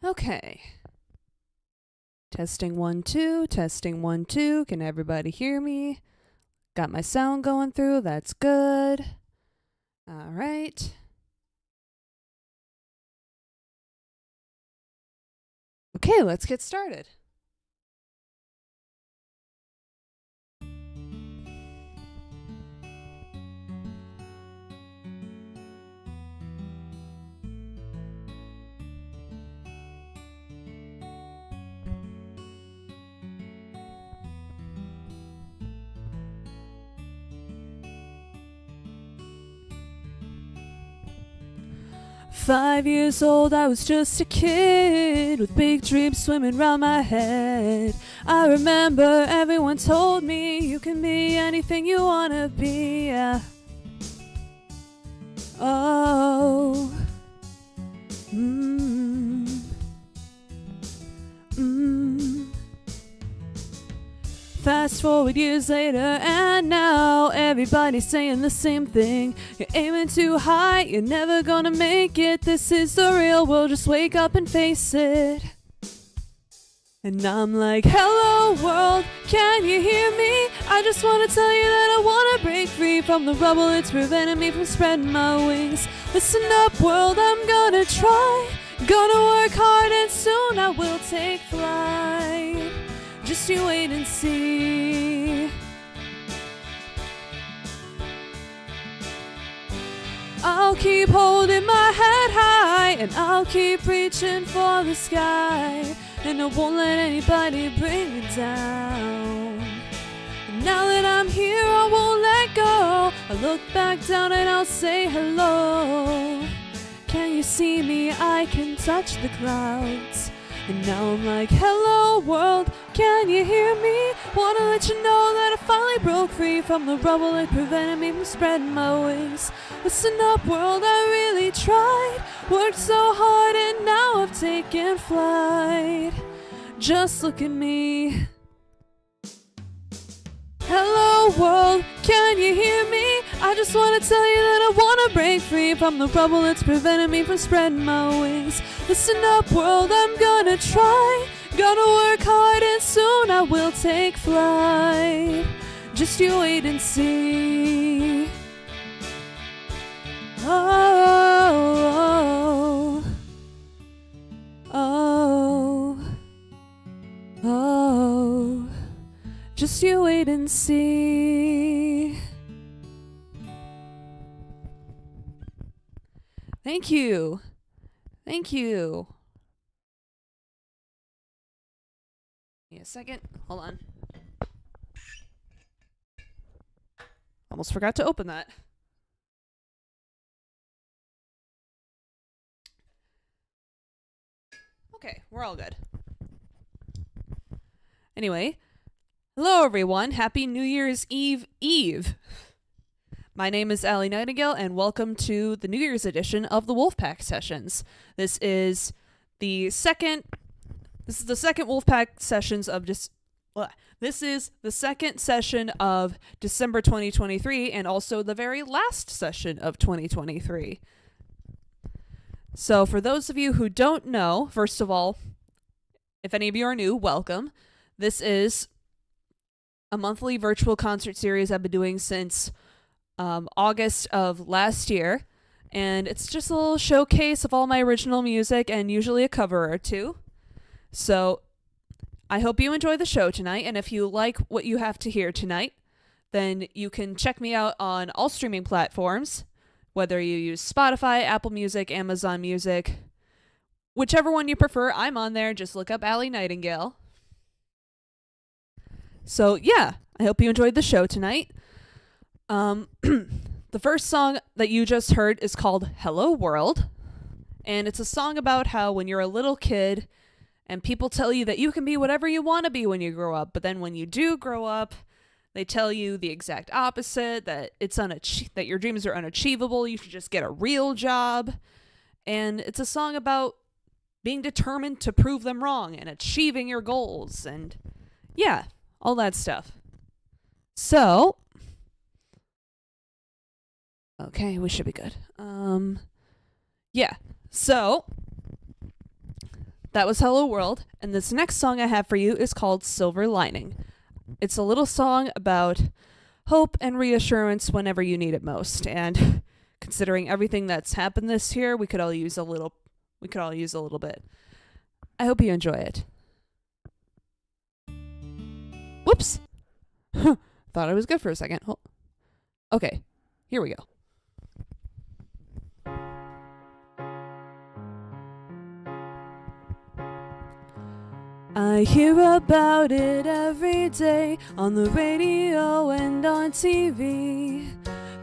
Okay. Testing 1 2, testing 1 2. Can everybody hear me? Got my sound going through. That's good. All right. Okay, let's get started. Five years old, I was just a kid with big dreams swimming round my head. I remember everyone told me you can be anything you wanna be. Yeah. Oh. Fast forward years later, and now everybody's saying the same thing. You're aiming too high, you're never gonna make it. This is the real world, just wake up and face it. And I'm like, hello world, can you hear me? I just wanna tell you that I wanna break free from the rubble that's preventing me from spreading my wings. Listen up world, I'm gonna try. Gonna work hard and soon I will take flight. Just you wait and see. I'll keep holding my head high, and I'll keep reaching for the sky, and I won't let anybody bring me down. And now that I'm here, I won't let go. I'll look back down and I'll say hello. Can you see me? I can touch the clouds. And now I'm like, hello world, can you hear me? Wanna let you know that I finally broke free from the rubble that prevented me from spreading my wings. Listen up world, I really tried. Worked so hard and now I've taken flight. Just look at me. Hello world, can you hear me? I just wanna tell you that I wanna break free from the rubble that's preventing me from spreading my wings. Listen up world, I'm gonna try. Gonna work hard and soon I will take flight. Just you wait and see. Oh, oh, oh, oh. Just you wait and see. Thank you. Thank you. Give me a second. Hold on. Almost forgot to open that. Okay, we're all good. Anyway, hello everyone. Happy New Year's Eve. My name is Ali Nightingale, and welcome to the New Year's edition of the Wolfpack Sessions. This is the second Wolfpack Sessions of This is the second session of December 2023, and also the very last session of 2023. So for those of you who don't know, first of all, if any of you are new, welcome. This is a monthly virtual concert series I've been doing since August of last year, and it's just a little showcase of all my original music and usually a cover or two. So I hope you enjoy the show tonight, and if you like what you have to hear tonight, then you can check me out on all streaming platforms, whether you use Spotify, Apple Music, Amazon Music, whichever one you prefer. I'm on there. Just look up Ali Nightingale. So yeah, I hope you enjoyed the show tonight. The first song that you just heard is called Hello World, and it's a song about how when you're a little kid and people tell you that you can be whatever you want to be when you grow up, but then when you do grow up, they tell you the exact opposite, that that your dreams are unachievable, you should just get a real job. And it's a song about being determined to prove them wrong and achieving your goals and yeah, all that stuff. So okay, we should be good. Yeah. So that was Hello World, and this next song I have for you is called Silver Lining. It's a little song about hope and reassurance whenever you need it most, and considering everything that's happened this year, we could all use a little bit. I hope you enjoy it. Whoops. Thought I was good for a second. Okay, here we go. I hear about it every day on the radio and on TV.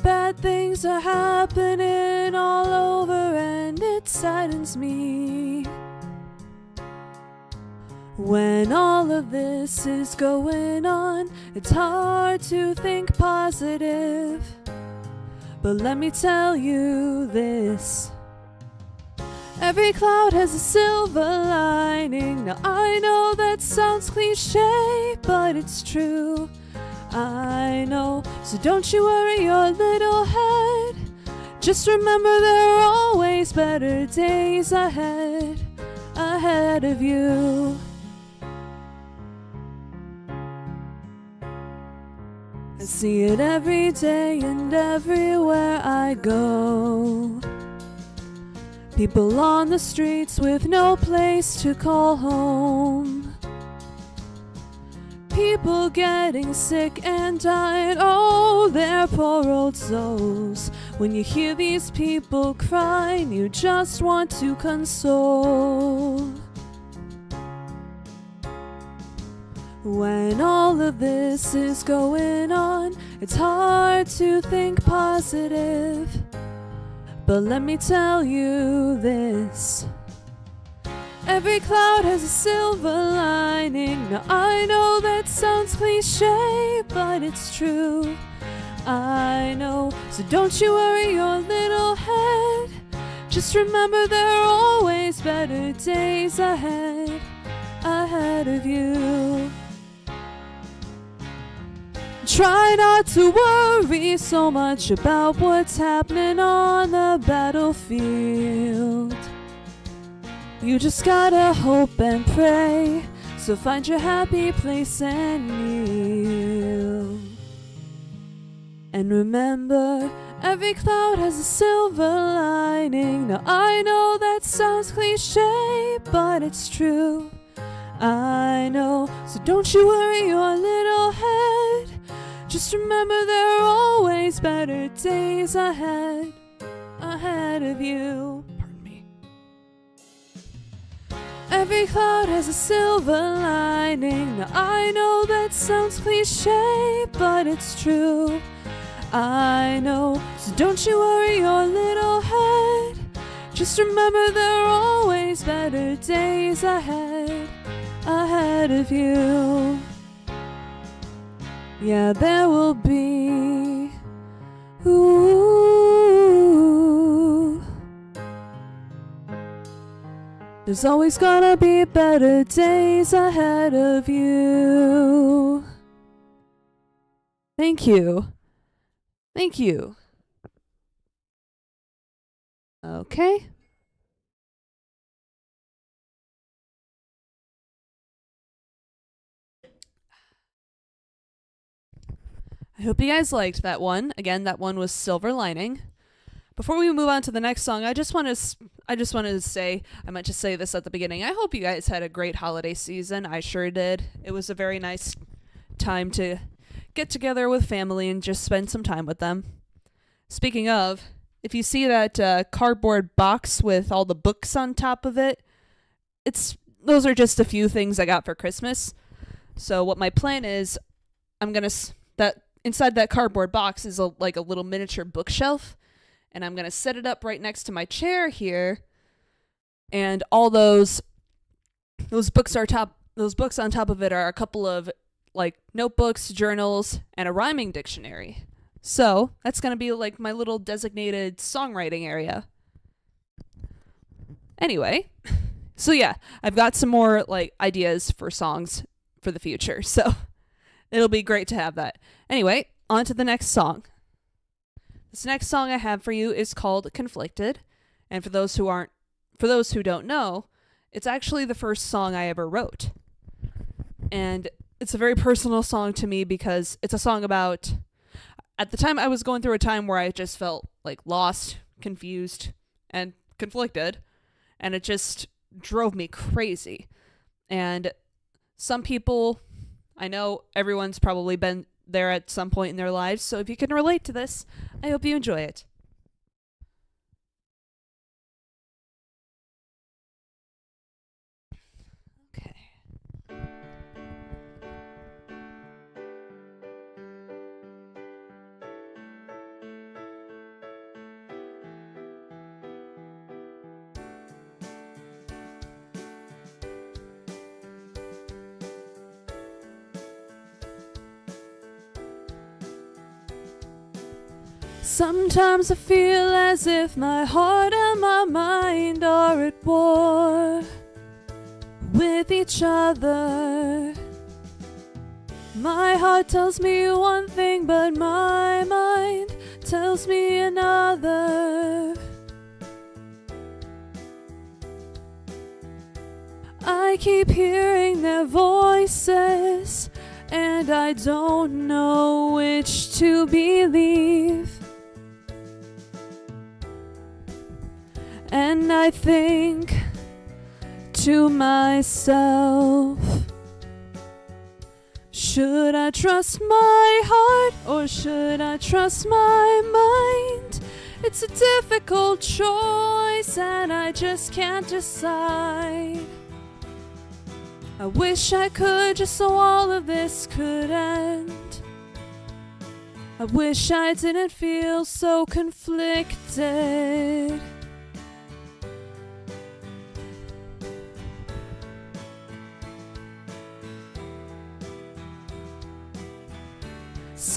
Bad things are happening all over and it saddens me. When all of this is going on, it's hard to think positive. But let me tell you this. Every cloud has a silver lining. Now I know that sounds cliche, but it's true. I know, so don't you worry your little head. Just remember there are always better days ahead of you. I see it every day and everywhere I go. People on the streets with no place to call home. People getting sick and dying, oh, their poor old souls. When you hear these people crying, you just want to console. When all of this is going on, it's hard to think positive. But let me tell you this. Every cloud has a silver lining. Now I know that sounds cliche, but it's true. I know, so don't you worry your little head. Just remember there are always better days ahead of you. Try not to worry so much about what's happening on the battlefield. You just gotta hope and pray, so find your happy place and kneel. And remember, every cloud has a silver lining. Now I know that sounds cliche, but it's true. I know, so don't you worry your little head. Just remember there are always better days ahead of you. Pardon me. Every cloud has a silver lining. Now I know that sounds cliche, but it's true. I know, so don't you worry your little head. Just remember there are always better days ahead of you. Yeah, there will be. Ooh. There's always gonna be better days ahead of you. Thank you. Thank you. Okay. I hope you guys liked that one. Again, that one was Silver Lining. Before we move on to the next song, I just wanted to say, I meant to say this at the beginning. I hope you guys had a great holiday season. I sure did. It was a very nice time to get together with family and just spend some time with them. Speaking of, if you see that cardboard box with all the books on top of it, those are just a few things I got for Christmas. So what my plan is, inside that cardboard box is a little miniature bookshelf, and I'm gonna set it up right next to my chair here, and all those books on top of it are a couple of notebooks, journals, and a rhyming dictionary. So that's gonna be my little designated songwriting area. Anyway, so yeah, I've got some more ideas for songs for the future, so it'll be great to have that. Anyway, on to the next song. This next song I have for you is called Conflicted, and for those who don't know, It's actually the first song I ever wrote. And it's a very personal song to me because it's a song about, at the time I was going through a time where I just felt like lost, confused, and conflicted. And it just drove me crazy. And some people, I know everyone's probably been there at some point in their lives, so if you can relate to this, I hope you enjoy it. Okay. Sometimes I feel as if my heart and my mind are at war with each other. My heart tells me one thing, but my mind tells me another. I keep hearing their voices, and I don't know which to believe. And I think to myself, should I trust my heart or should I trust my mind? It's a difficult choice and I just can't decide. I wish I could just so all of this could end. I wish I didn't feel so conflicted.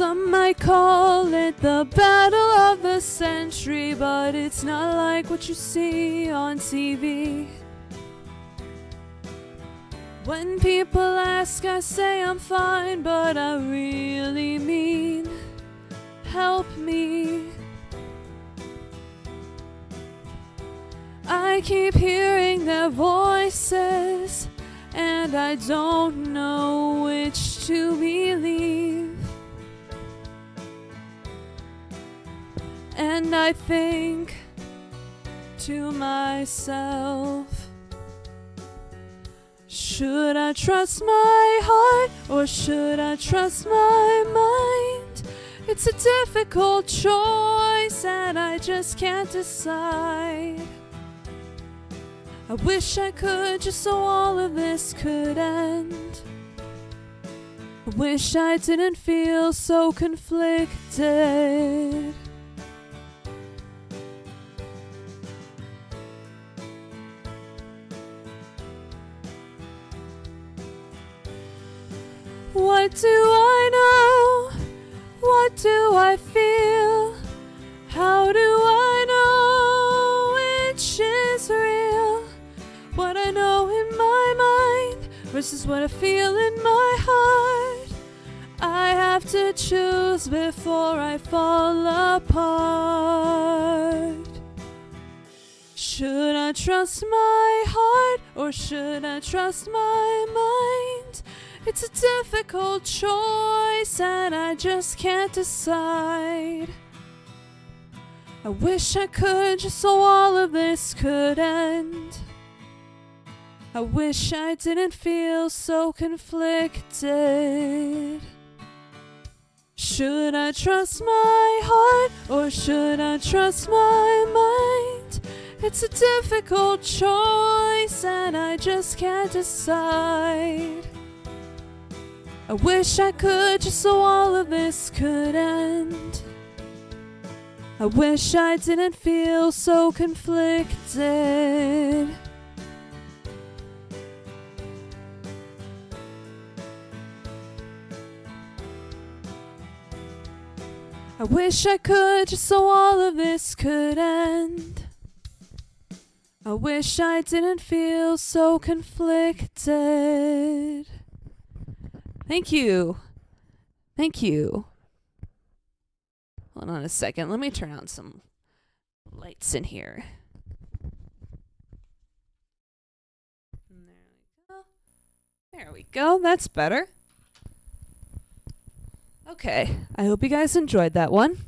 Some might call it the battle of the century, but it's not like what you see on TV. When people ask, I say I'm fine, but I really mean, help me. I keep hearing their voices, and I don't know which to believe. And I think to myself, should I trust my heart or should I trust my mind? It's a difficult choice and I just can't decide. I wish I could just so all of this could end. I wish I didn't feel so conflicted. What do I know? What do I feel? How do I know which is real? What I know in my mind versus what I feel in my heart. I have to choose before I fall apart. Should I trust my heart or should I trust my mind? It's a difficult choice and I just can't decide. I wish I could just so all of this could end. I wish I didn't feel so conflicted. Should I trust my heart or should I trust my mind? It's a difficult choice and I just can't decide. I wish I could just so all of this could end. I wish I didn't feel so conflicted. I wish I could just so all of this could end. I wish I didn't feel so conflicted. Thank you. Thank you. Hold on a second. Let me turn on some lights in here. There we go. That's better. Okay, I hope you guys enjoyed that one.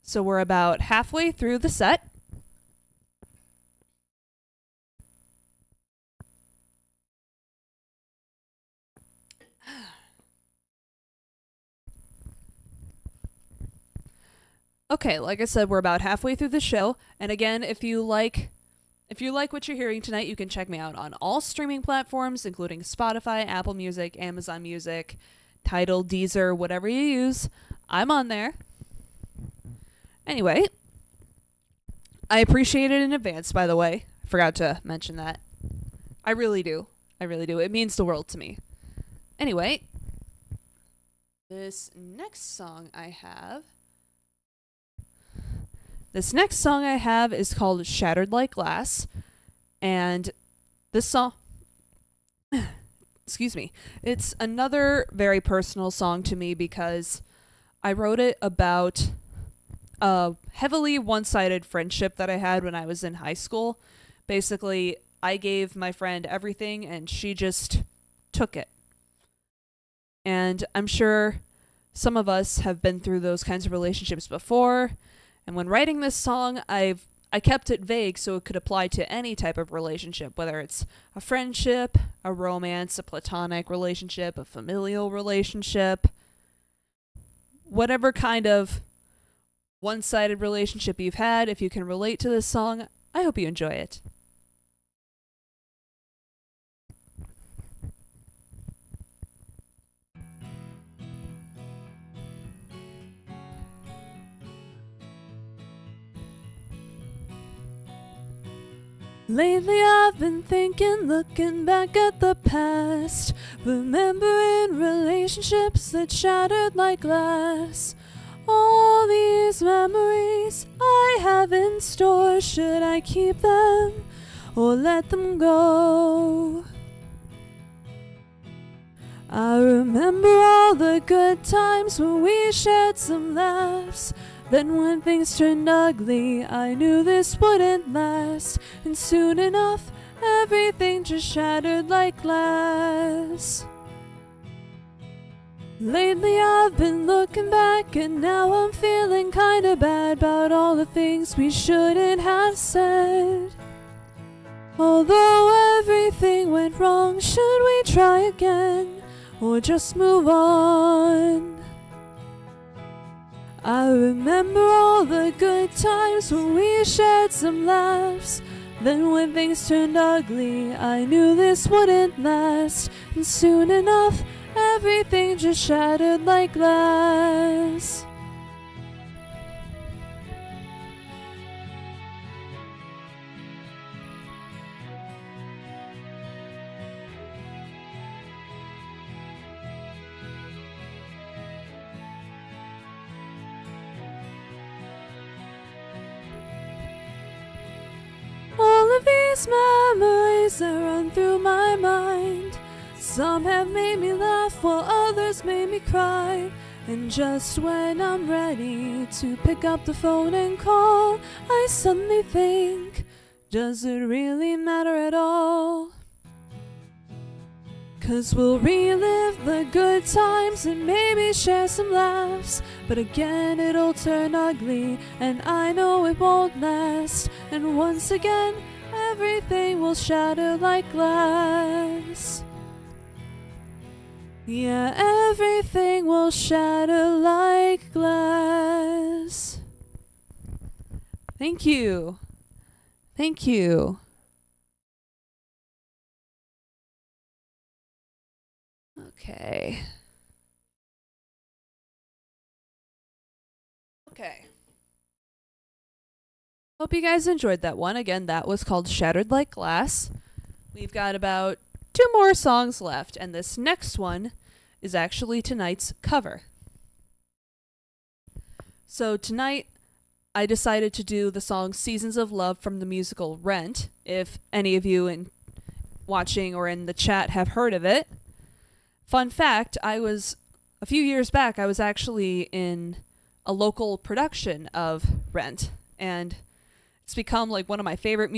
So we're about halfway through the set. Okay, like I said, we're about halfway through the show. And again, if you like what you're hearing tonight, you can check me out on all streaming platforms, including Spotify, Apple Music, Amazon Music, Tidal, Deezer, whatever you use. I'm on there. Anyway, I appreciate it in advance, by the way. I forgot to mention that. I really do. I really do. It means the world to me. Anyway, this next song I have is called Shattered Like Glass. And this song, excuse me, it's another very personal song to me because I wrote it about a heavily one-sided friendship that I had when I was in high school. Basically, I gave my friend everything and she just took it. And I'm sure some of us have been through those kinds of relationships before. And when writing this song, I kept it vague so it could apply to any type of relationship, whether it's a friendship, a romance, a platonic relationship, a familial relationship, whatever kind of one-sided relationship you've had. If you can relate to this song, I hope you enjoy it. Lately I've been thinking, looking back at the past, remembering relationships that shattered like glass. All these memories I have in store, should I keep them or let them go? I remember all the good times when we shared some laughs. Then when things turned ugly, I knew this wouldn't last. And soon enough, everything just shattered like glass. Lately I've been looking back and now I'm feeling kinda bad about all the things we shouldn't have said. Although everything went wrong, should we try again or just move on? I remember all the good times when we shared some laughs. Then when things turned ugly, I knew this wouldn't last. And soon enough, everything just shattered like glass. These memories that run through my mind, some have made me laugh while others made me cry. And just when I'm ready to pick up the phone and call, I suddenly think, does it really matter at all? 'Cause we'll relive the good times and maybe share some laughs, but again it'll turn ugly and I know it won't last. And once again everything will shatter like glass. Yeah, everything will shatter like glass. Thank you. Thank you. Okay. Okay. Hope you guys enjoyed that one. Again, that was called Shattered Like Glass. We've got about 2 more songs left, and this next one is actually tonight's cover. So tonight, I decided to do the song Seasons of Love from the musical Rent, if any of you in watching or in the chat have heard of it. Fun fact, a few years back, I was actually in a local production of Rent, and it's become like one of my favorite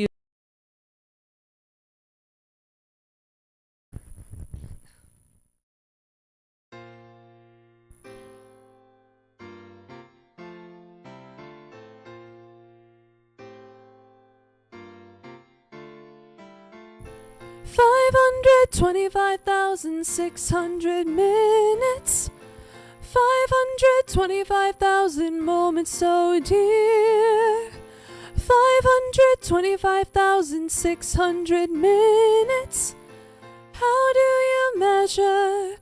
525,600 minutes. 525,000 moments so dear. 525,600 minutes. How do you measure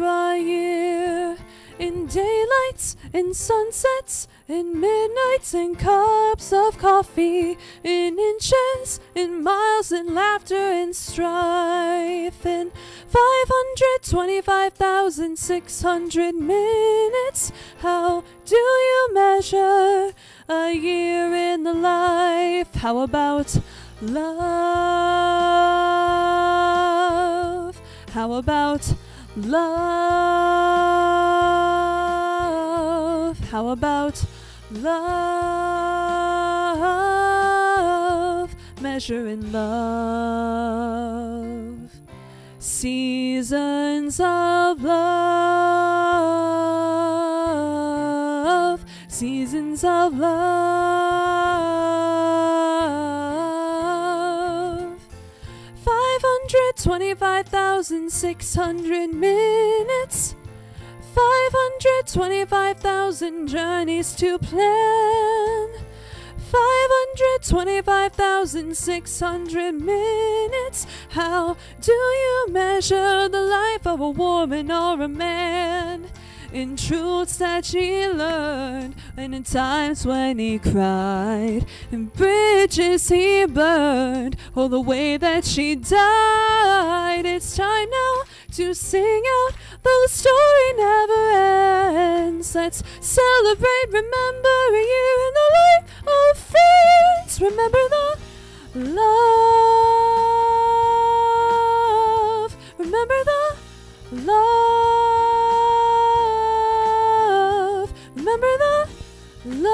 a year? In daylights, in sunsets, in midnights, in cups of coffee, in inches, in miles, in laughter, in strife, in 525,600 minutes. How do you measure a year in the life? How about love? How about love? How about love? Measure in love. Seasons of love. Seasons of love. 525,600 minutes. 525,000 journeys to plan. 525,600 minutes. How do you measure the life of a woman or a man? In truths that she learned, and in times when he cried, in bridges he burned, or the way that she died. It's time now to sing out, though the story never ends. Let's celebrate, remember a year in the life of friends. Remember the love. Remember the love. Remember the love.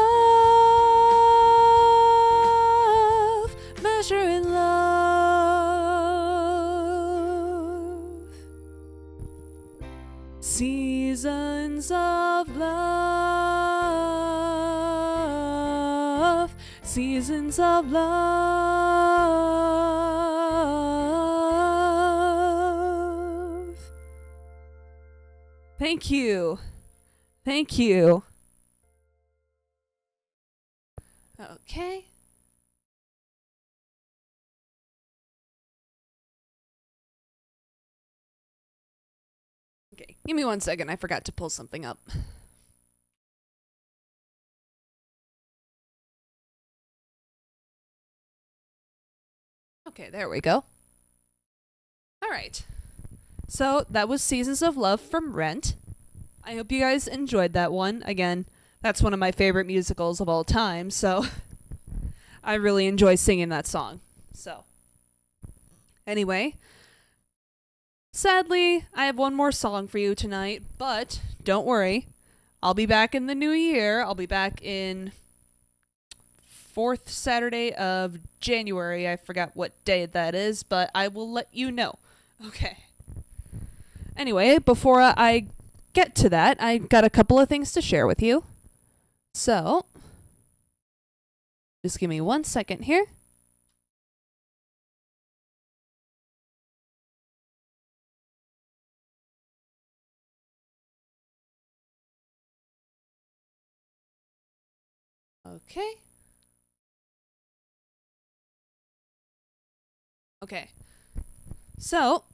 Measure in love. Seasons of love. Seasons of love. Thank you. Thank you. Okay. Okay, give me 1 second. I forgot to pull something up. Okay, there we go. All right. So that was Seasons of Love from Rent. I hope you guys enjoyed that one. Again, that's one of my favorite musicals of all time, so I really enjoy singing that song. So, anyway, sadly, I have one more song for you tonight, but don't worry. I'll be back in the new year. I'll be back in 4th Saturday of January. I forgot what day that is, but I will let you know. Okay. Anyway, before I get to that, I got a couple of things to share with you. So, just give me 1 second here. Okay. Okay. So,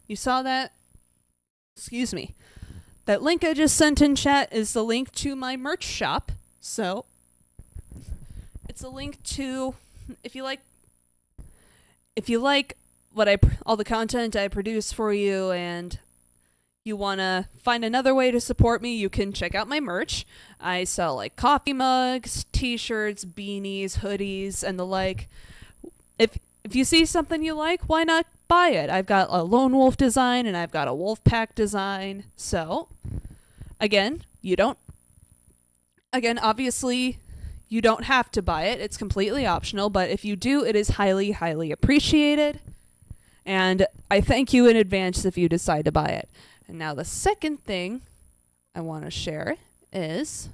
you saw that, excuse me, that link I just sent in chat is the link to my merch shop. So, it's a link to, if you like what all the content I produce for you, and you want to find another way to support me, you can check out my merch. I sell like coffee mugs, t-shirts, beanies, hoodies, and the like. If you see something you like, why not buy it? I've got a lone wolf design and I've got a wolf pack design. So, obviously, you don't have to buy it. It's completely optional, but if you do, it is highly, highly appreciated. And I thank you in advance if you decide to buy it. And now the second thing I want to share is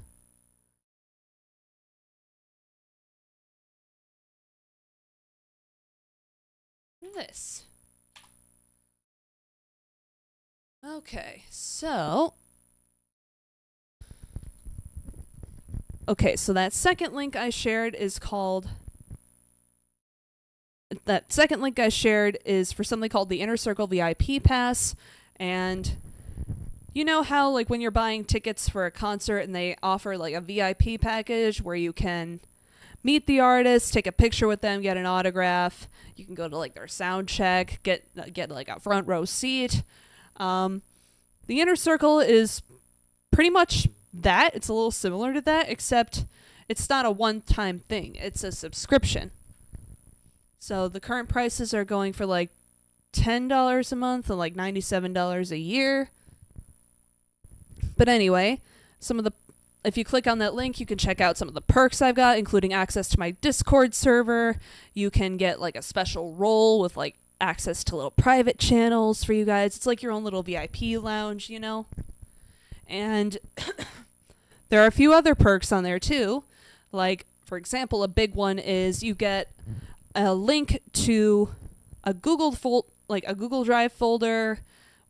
this. Okay, so that second link I shared is for something called the Inner Circle VIP Pass. And you know how, like, when you're buying tickets for a concert and they offer like a VIP package where you can meet the artist, take a picture with them, get an autograph, you can go to like their sound check, get like a front row seat. The Inner Circle is pretty much that. It's a little similar to that, except it's not a one-time thing. It's a subscription. So the current prices are going for like $10 a month and like $97 a year. But anyway, if you click on that link, you can check out some of the perks I've got, including access to my Discord server. You can get like a special role with like access to little private channels for you guys. It's like your own little VIP lounge, you know? And there are a few other perks on there too. Like, for example, a big one is you get a link to a Google Drive folder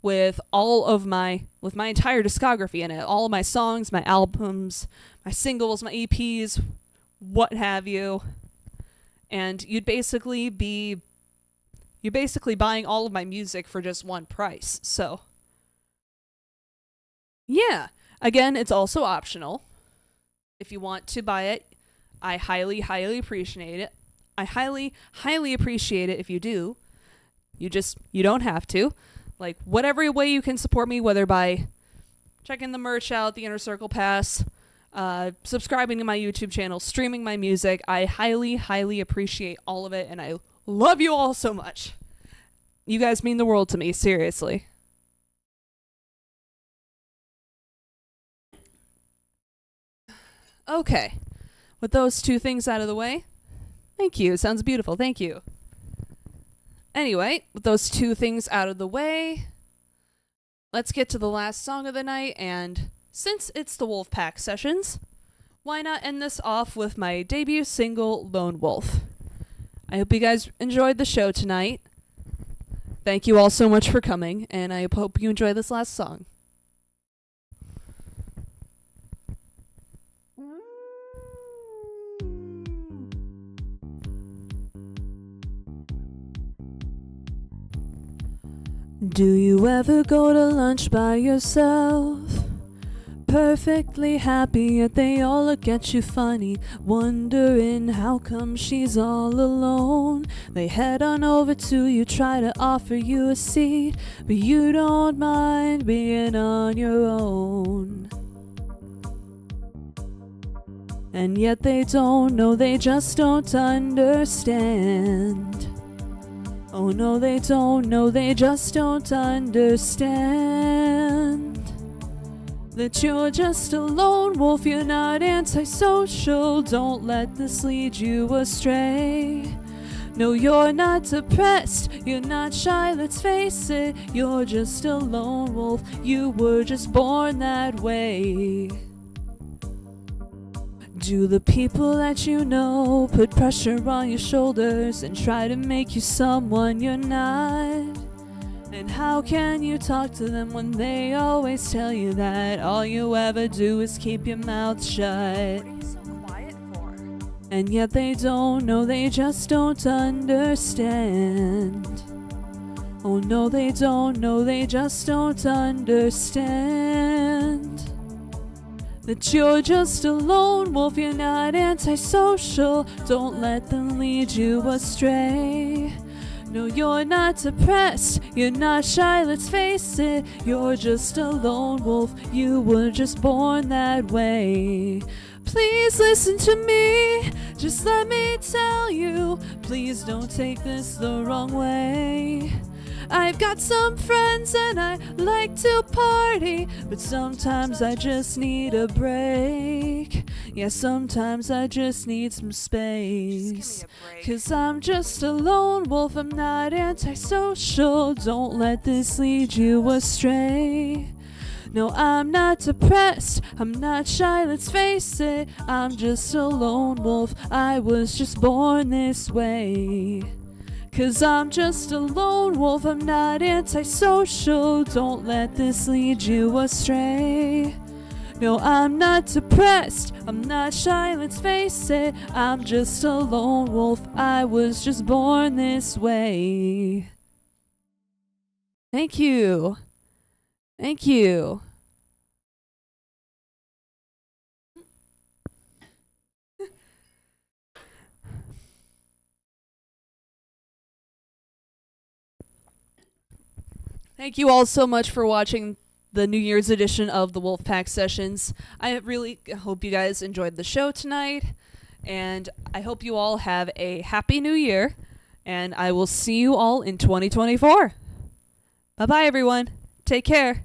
with my entire discography in it, all of my songs, my albums, my singles, my EPs, what have you. And you're basically buying all of my music for just one price. So yeah, again, it's also optional. If you want to buy it, I highly, highly appreciate it. I highly, highly appreciate it if you do. You don't have to. Like, whatever way you can support me, whether by checking the merch out, the Inner Circle Pass, subscribing to my YouTube channel, streaming my music, I highly, highly appreciate all of it, and I love you all so much. You guys mean the world to me, seriously. Okay, with those two things out of the way, thank you, sounds beautiful, thank you. Anyway, with those two things out of the way, let's get to the last song of the night, and since it's the Wolfpack Sessions, why not end this off with my debut single, Lone Wolf. I hope you guys enjoyed the show tonight. Thank you all so much for coming, and I hope you enjoy this last song. Do you ever go to lunch by yourself? Perfectly happy, yet they all look at you funny, wondering how come she's all alone. They head on over to you, try to offer you a seat, but you don't mind being on your own. And yet they don't know, they just don't understand. Oh no, they don't know, they just don't understand that you're just a lone wolf, you're not antisocial. Don't let this lead you astray. No, you're not depressed, you're not shy, let's face it. You're just a lone wolf, you were just born that way. Do the people that you know put pressure on your shoulders and try to make you someone you're not? And how can you talk to them when they always tell you that all you ever do is keep your mouth shut? What are you so quiet for? And yet they don't know, they just don't understand. Oh no, they don't know, they just don't understand that you're just a lone wolf, you're not antisocial. Don't let them lead you astray. No, you're not depressed, you're not shy, let's face it. You're just a lone wolf, you were just born that way. Please listen to me, just let me tell you. Please don't take this the wrong way. I've got some friends and I like to party, but sometimes I just need a break. Yeah, sometimes I just need some space. 'Cause I'm just a lone wolf, I'm not antisocial. Don't let this lead you astray. No, I'm not depressed, I'm not shy, let's face it. I'm just a lone wolf, I was just born this way. 'Cause I'm just a lone wolf, I'm not antisocial. Don't let this lead you astray. No, I'm not depressed, I'm not shy, let's face it. I'm just a lone wolf, I was just born this way. Thank you. Thank you. Thank you all so much for watching the New Year's edition of the Wolfpack Sessions. I really hope you guys enjoyed the show tonight, and I hope you all have a happy new year, and I will see you all in 2024. Bye-bye, everyone. Take care.